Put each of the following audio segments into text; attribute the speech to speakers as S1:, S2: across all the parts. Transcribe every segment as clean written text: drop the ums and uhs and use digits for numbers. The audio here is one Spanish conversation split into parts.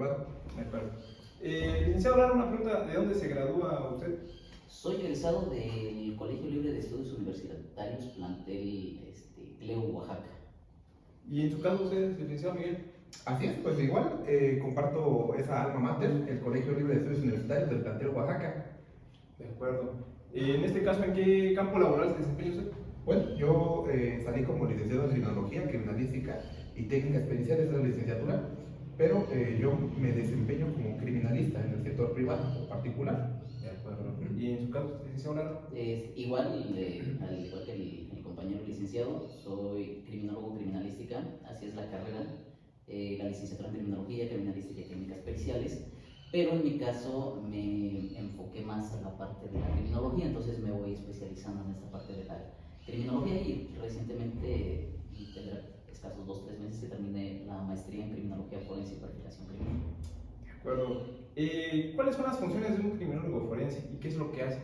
S1: privado.
S2: De acuerdo. Licenciado Lara, una pregunta, ¿de dónde se gradúa usted?
S3: Soy egresado del Colegio Libre de Estudios Universitarios, plantel Cleo, Oaxaca.
S2: Y en su caso usted, licenciado Miguel.
S1: Así es, pues igual comparto esa alma mater, el Colegio Libre de Estudios Universitarios del plantel Oaxaca.
S2: De acuerdo. En este caso, ¿en qué campo laboral se desempeña usted?
S1: Bueno, yo salí como licenciado en Criminología, Criminalística y Técnicas Periciales de la licenciatura, pero yo me desempeño como criminalista en el sector privado o particular.
S2: De acuerdo. ¿Y en su caso, licenciado Lara?
S3: Igual, al igual que el compañero licenciado, soy criminólogo criminalística, así es la carrera, la licenciatura en criminología, criminalística y técnicas periciales, pero en mi caso me enfoqué más a la parte de la criminología, entonces me voy especializando en esta parte de la criminología y recientemente, tendrá escasos 2 o 3 meses que terminé la maestría en criminología forense y perfilación criminal.
S2: De acuerdo. ¿Cuáles son las funciones de un criminólogo forense y qué es lo que hace?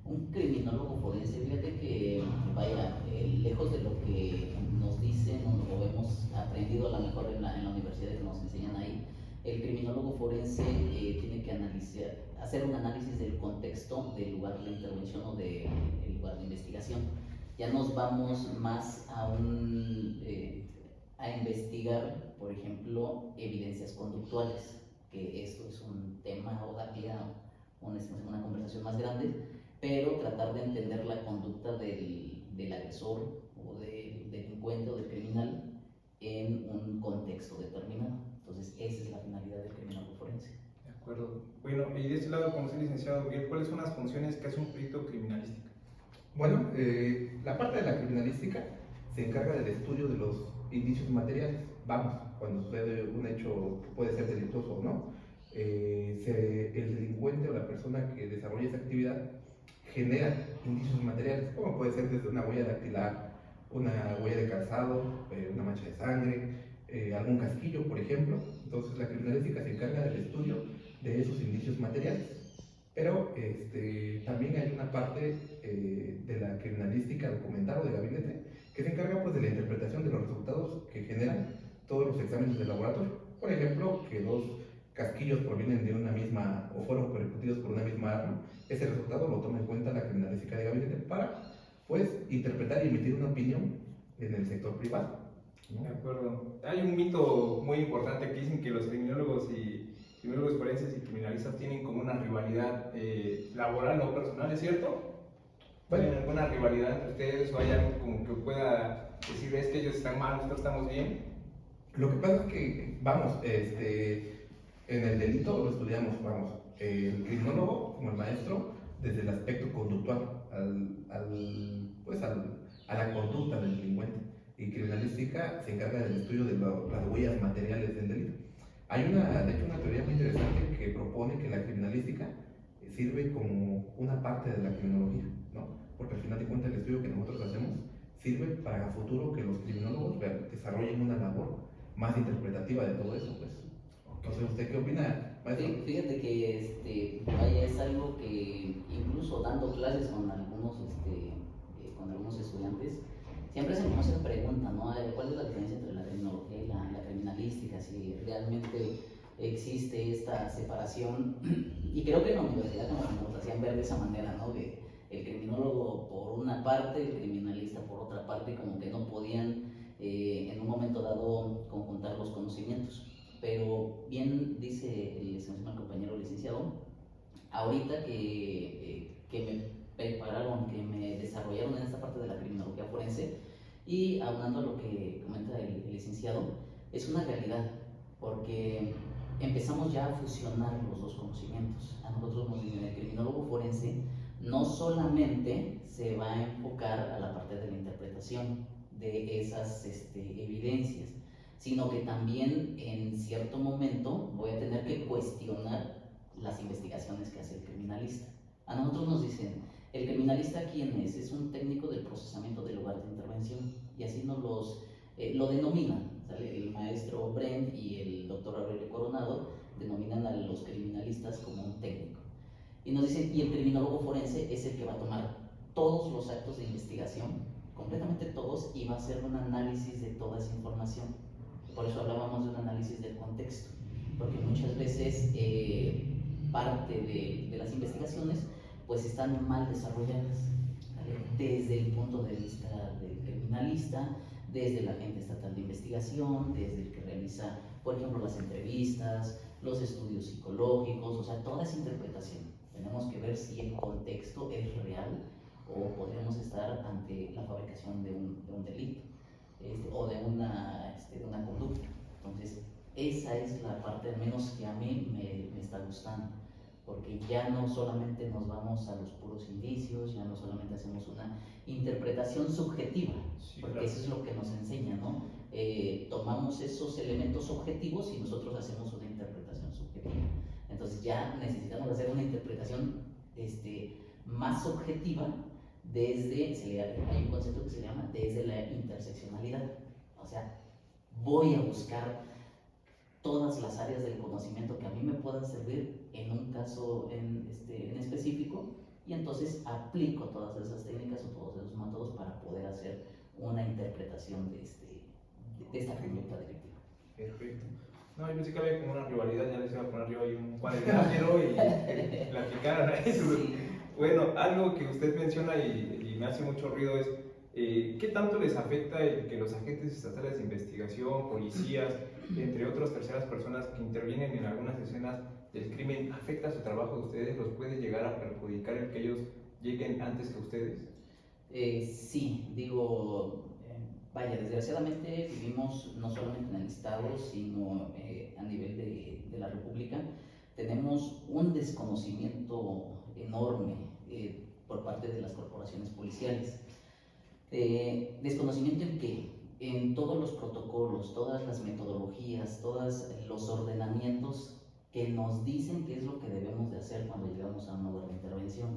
S3: Un criminólogo forense, fíjate que, vaya, lejos de lo que nos dicen o hemos aprendido a lo mejor en la universidad que nos enseñan ahí, el criminólogo forense tiene que hacer un análisis del contexto del lugar de intervención o del lugar de investigación. Ya nos vamos más a investigar, por ejemplo, evidencias conductuales, que esto es un tema o da pie a una conversación más grande, pero tratar de entender la conducta del agresor o del delincuente o del criminal en un contexto determinado. Entonces, esa es la finalidad del criminólogo forense.
S2: De acuerdo. Bueno, y de este lado, como usted, licenciado Miguel, ¿cuáles son las funciones que hace un perito criminalístico?
S1: Bueno, la parte de la criminalística se encarga del estudio de los indicios materiales. Vamos, cuando sucede un hecho que puede ser delictuoso o no, el delincuente o la persona que desarrolla esa actividad genera indicios materiales, como puede ser desde una huella dactilar, una huella de calzado, una mancha de sangre, algún casquillo, por ejemplo. Entonces la criminalística se encarga del estudio de esos indicios materiales. Pero también hay una parte de la criminalística documental o de gabinete que se encarga pues, de la interpretación de los resultados que generan todos los exámenes de laboratorio. Por ejemplo, que dos casquillos provienen de una misma o fueron percutidos por una misma arma, ese resultado lo toma en cuenta la criminalística de gabinete para pues, interpretar y emitir una opinión en el sector privado, ¿no?
S2: De acuerdo. Hay un mito muy importante que dicen que los criminólogos forenses y criminalistas tienen como una rivalidad laboral o personal, ¿es cierto? ¿Tienen alguna rivalidad entre ustedes o hay algo como que pueda decir es que ellos están mal, nosotros estamos bien?
S1: Lo que pasa es que, vamos, en el delito lo estudiamos, vamos, el criminólogo como el maestro desde el aspecto conductual, a la conducta del delincuente. Y criminalística se encarga del estudio de las huellas materiales del delito. Hay de hecho, una teoría muy interesante que propone que la criminalística sirve como una parte de la criminología, ¿no? Porque al final de cuentas el estudio que nosotros hacemos sirve para a futuro que los criminólogos desarrollen una labor más interpretativa de todo eso, pues. Entonces, ¿usted qué opina, maestro?
S3: Fíjate que vaya, es algo que incluso dando clases con algunos estudiantes, siempre se me hace la pregunta, ¿no? ¿Cuál es la diferencia entre la criminología y la criminalística? Si realmente existe esta separación. Y creo que en la universidad nos hacían ver de esa manera, ¿no? De el criminólogo por una parte, el criminalista por otra parte, como que no podían en un momento dado conjuntar los conocimientos. Pero bien dice el compañero licenciado, ahorita que me prepararon, que me desarrollaron en esta parte de la criminología forense, y aunando a lo que comenta el licenciado, es una realidad, porque empezamos ya a fusionar los dos conocimientos. A nosotros nos dicen, el criminólogo forense no solamente se va a enfocar a la parte de la interpretación de esas evidencias, sino que también en cierto momento voy a tener que cuestionar las investigaciones que hace el criminalista. A nosotros nos dicen, ¿el criminalista quién es? Es un técnico del procesamiento del lugar de intervención, y así nos lo denominan, ¿sale? El maestro Brent y el doctor Aurelio Coronado denominan a los criminalistas como un técnico. Y nos dicen, y el criminólogo forense es el que va a tomar todos los actos de investigación, completamente todos, y va a hacer un análisis de toda esa información. Por eso hablábamos de un análisis del contexto. porque muchas veces parte de las investigaciones pues están mal desarrolladas, ¿vale? Desde el punto de vista del criminalista, desde el agente estatal de investigación, desde el que realiza, por ejemplo, las entrevistas, los estudios psicológicos, o sea, toda esa interpretación. Tenemos que ver si el contexto es real o podríamos estar ante la fabricación de un delito o de una conducta. Entonces, esa es la parte, al menos que a mí me está gustando, porque ya no solamente nos vamos a los puros indicios, ya no solamente hacemos una interpretación subjetiva,
S2: Sí,
S3: porque
S2: claro.
S3: eso es lo que nos enseña, ¿no? Tomamos esos elementos objetivos y nosotros hacemos una interpretación subjetiva. Entonces ya necesitamos hacer una interpretación más objetiva hay un concepto que se llama desde la interseccionalidad. O sea, voy a buscar todas las áreas del conocimiento que a mí me puedan servir en un caso en específico, y entonces aplico todas esas técnicas o todos esos métodos para poder hacer una interpretación de esta conducta delictiva.
S2: Perfecto. No, yo pensé que había como una rivalidad, ya les iba a poner yo ahí un cuadrilátero y platicaran ahí sobre...
S3: Sí.
S2: Bueno, algo que usted menciona y me hace mucho ruido es ¿qué tanto les afecta el que los agentes estatales de investigación, policías, entre otras terceras personas que intervienen en algunas escenas del crimen, afecta su trabajo de ustedes? ¿Los puede llegar a perjudicar el que ellos lleguen antes que ustedes?
S3: Sí, digo, vaya, desgraciadamente vivimos no solamente en el Estado, sino a nivel de la República. Tenemos un desconocimiento enorme por parte de las corporaciones policiales. ¿Desconocimiento en qué? En todos los protocolos, todas las metodologías, todos los ordenamientos que nos dicen qué es lo que debemos de hacer cuando llegamos a una nueva intervención.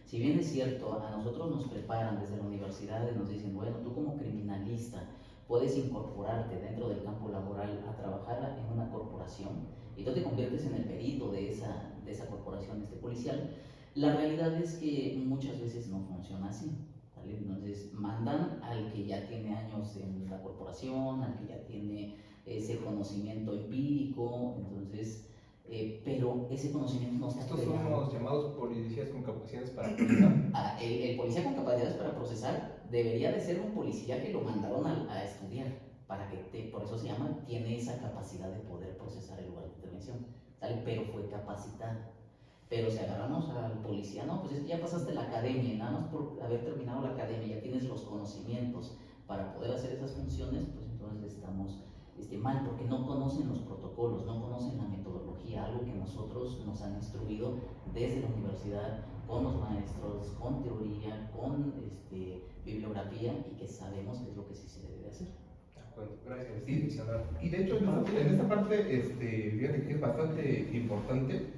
S3: Si bien es cierto, a nosotros nos preparan desde la universidad y nos dicen, bueno, tú como criminalista puedes incorporarte dentro del campo laboral a trabajar en una corporación y tú te conviertes en el perito de esa corporación policial. La realidad es que muchas veces no funciona así, ¿vale? Entonces mandan al que ya tiene años en la corporación, al que ya tiene ese conocimiento empírico, entonces... pero ese conocimiento no está
S2: Estos son
S3: pegado.
S2: los llamados policías con capacidades para procesar.
S3: El policía con capacidades para procesar debería de ser un policía que lo mandaron a estudiar, para que por eso se llama, tiene esa capacidad de poder procesar el lugar de intervención, ¿sale? Pero fue capacitado. Pero si agarramos al policía, no, pues es que ya pasaste la academia, y nada más por haber terminado la academia ya tienes los conocimientos para poder hacer esas funciones, pues entonces estamos mal, porque no conocen los protocolos, no conocen la metodología, algo que nosotros nos han instruido desde la universidad, con los maestros, con teoría, con bibliografía, y que sabemos qué es lo que sí se debe hacer.
S2: De acuerdo, gracias.
S1: Y de hecho, en esta parte, fíjate que es bastante importante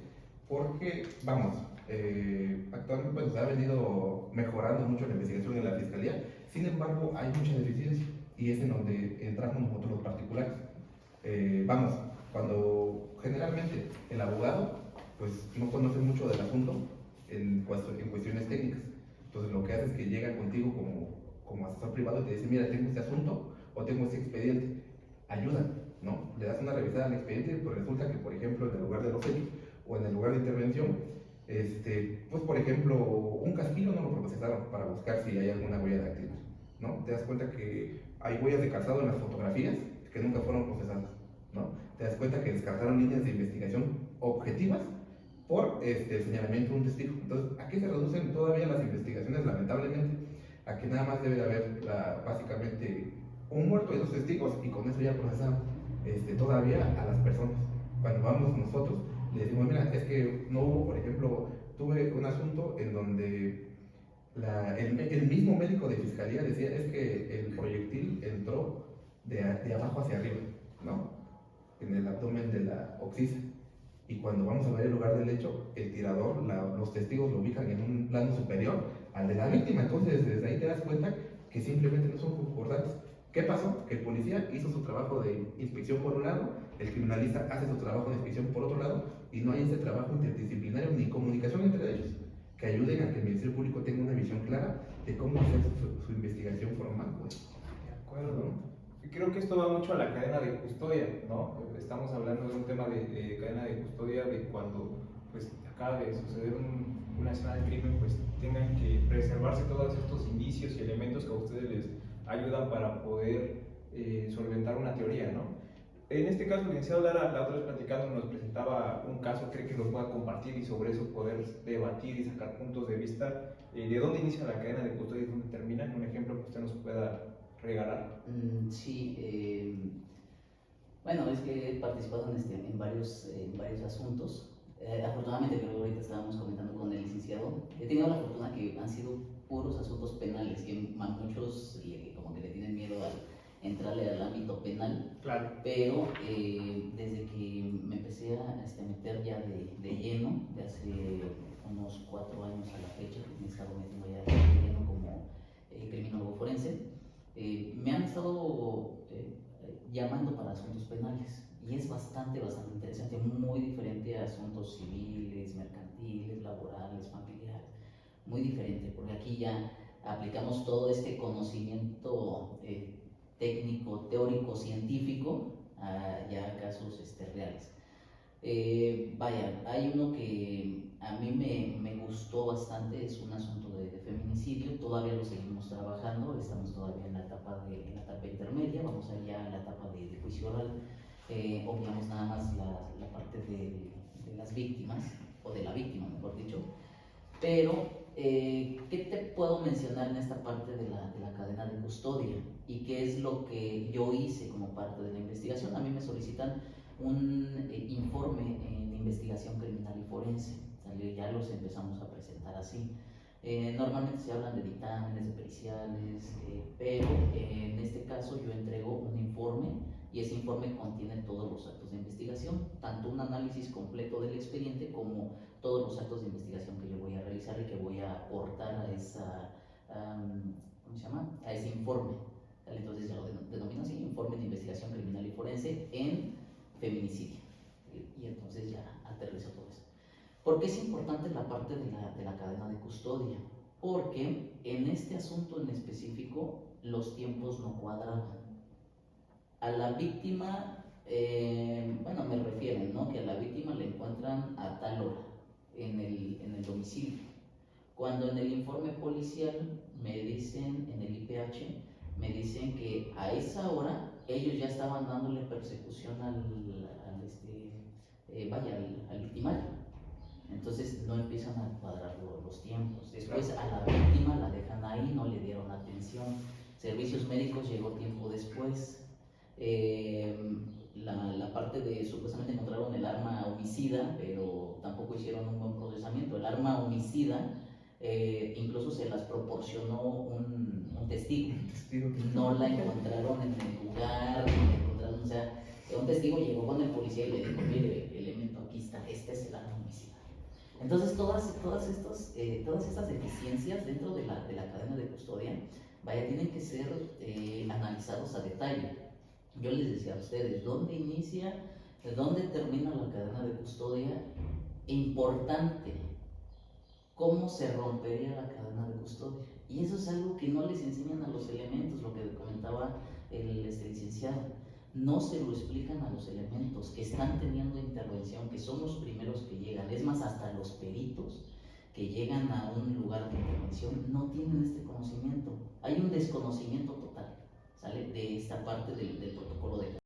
S1: porque, vamos, actualmente pues, se ha venido mejorando mucho la investigación en la fiscalía, sin embargo, hay mucha deficiencia y es en donde entramos nosotros los particulares. Vamos, cuando generalmente el abogado pues no conoce mucho del asunto en cuestiones técnicas, entonces lo que hace es que llega contigo como asesor privado y te dice, mira, tengo este asunto o tengo este expediente, ayuda, ¿no? Le das una revisada al expediente, pues resulta que, por ejemplo, en el lugar de los hechos o en el lugar de intervención, pues por ejemplo, un casquillo no lo procesaron para buscar si hay alguna huella dactilar, ¿no? Te das cuenta que hay huellas de calzado en las fotografías que nunca fueron procesadas, ¿no? Te das cuenta que descartaron líneas de investigación objetivas por el señalamiento de un testigo. Entonces, ¿a qué se reducen todavía las investigaciones, lamentablemente? A que nada más debe de haber básicamente un muerto y dos testigos, y con eso ya procesan todavía a las personas. Cuando vamos nosotros, le decimos, mira, es que no hubo, por ejemplo, tuve un asunto en donde el mismo médico de fiscalía decía, es que el proyectil entró de abajo hacia arriba, ¿no? En el abdomen de la oxisa. Y cuando vamos a ver el lugar del hecho, el tirador, los testigos lo ubican en un plano superior al de la víctima. Entonces, desde ahí te das cuenta que simplemente no son concordantes. ¿Qué pasó? Que el policía hizo su trabajo de inspección por un lado, el criminalista hace su trabajo de inspección por otro lado, y no hay ese trabajo interdisciplinario ni comunicación entre ellos que ayuden a que el Ministerio Público tenga una visión clara de cómo hacer su investigación formal. Pues.
S2: De acuerdo. Creo que esto va mucho a la cadena de custodia, ¿no? Estamos hablando de un tema de cadena de custodia, de cuando pues acaba de suceder una escena de crimen, pues tengan que preservarse todos estos indicios y elementos que a ustedes les ayudan para poder solventar una teoría, ¿no? En este caso, el licenciado Lara, la otra vez platicando, nos presentaba un caso, cree que lo pueda compartir y sobre eso poder debatir y sacar puntos de vista. ¿De dónde inicia la cadena de custodia y dónde termina? Un ejemplo que usted nos pueda regalar.
S3: Sí, bueno, es que he participado en varios asuntos. Afortunadamente, creo que ahorita estábamos comentando con el licenciado, he tenido la fortuna que han sido puros asuntos penales, que a muchos como que le tienen miedo a entrarle al ámbito penal.
S2: Claro.
S3: Pero desde que me empecé a meter ya de lleno, de hace unos 4 años a la fecha, que me he estado metiendo ya de lleno como criminólogo forense, me han estado llamando para asuntos penales y es bastante interesante, muy diferente a asuntos civiles, mercantiles, laborales, familiares, muy diferente, porque aquí ya aplicamos todo este conocimiento técnico, teórico, científico a ya casos reales. Vaya, hay uno que a mí me gustó bastante, es un asunto de feminicidio, todavía lo seguimos trabajando, estamos todavía en la etapa intermedia, vamos allá a la etapa de juicio oral, obviamos nada más la parte de las víctimas, o de la víctima mejor dicho, pero ¿qué te puedo mencionar en esta parte de la cadena de custodia? ¿Y qué es lo que yo hice como parte de la investigación? A mí me solicitan un informe en investigación criminal y forense, ¿sale? Ya los empezamos a presentar así. Normalmente se hablan de dictámenes, de periciales, pero en este caso yo entrego un informe y ese informe contiene todos los actos de investigación, tanto un análisis completo del expediente como todos los actos de investigación que yo voy a realizar y que voy a aportar a esa, ¿cómo se llama? A ese informe. Entonces ya lo denomino así, informe de investigación criminal y forense en feminicidio. Y entonces ya aterrizo todo eso. ¿Por qué es importante la parte de la cadena de custodia? Porque en este asunto en específico los tiempos no cuadraban. A la víctima, bueno, me refieren, ¿no? Que a la víctima le encuentran a tal hora en el domicilio. Cuando en el informe policial me dicen, en el IPH, me dicen que a esa hora ellos ya estaban dándole persecución al victimario. Entonces no empiezan a cuadrar los tiempos. Después a la víctima la dejan ahí, no le dieron atención. Servicios médicos llegó tiempo después. La parte de supuestamente encontraron el arma homicida, pero tampoco hicieron un buen procesamiento. El arma homicida incluso se las proporcionó un testigo. No la encontraron en el lugar, o sea, un testigo llegó con el policía y le dijo, mire, elemento, aquí está, este es el arma homicida. Entonces todas estas deficiencias dentro de la cadena de custodia, vaya, tienen que ser analizados a detalle. Yo les decía a ustedes, ¿dónde inicia, dónde termina la cadena de custodia? Importante, ¿cómo se rompería la cadena de custodia? Y eso es algo que no les enseñan a los elementos, lo que comentaba el licenciado. No se lo explican a los elementos que están teniendo intervención, que son los primeros que llegan. Es más, hasta los peritos que llegan a un lugar de intervención no tienen este conocimiento. Hay un desconocimiento total, ¿sale? De esta parte del protocolo de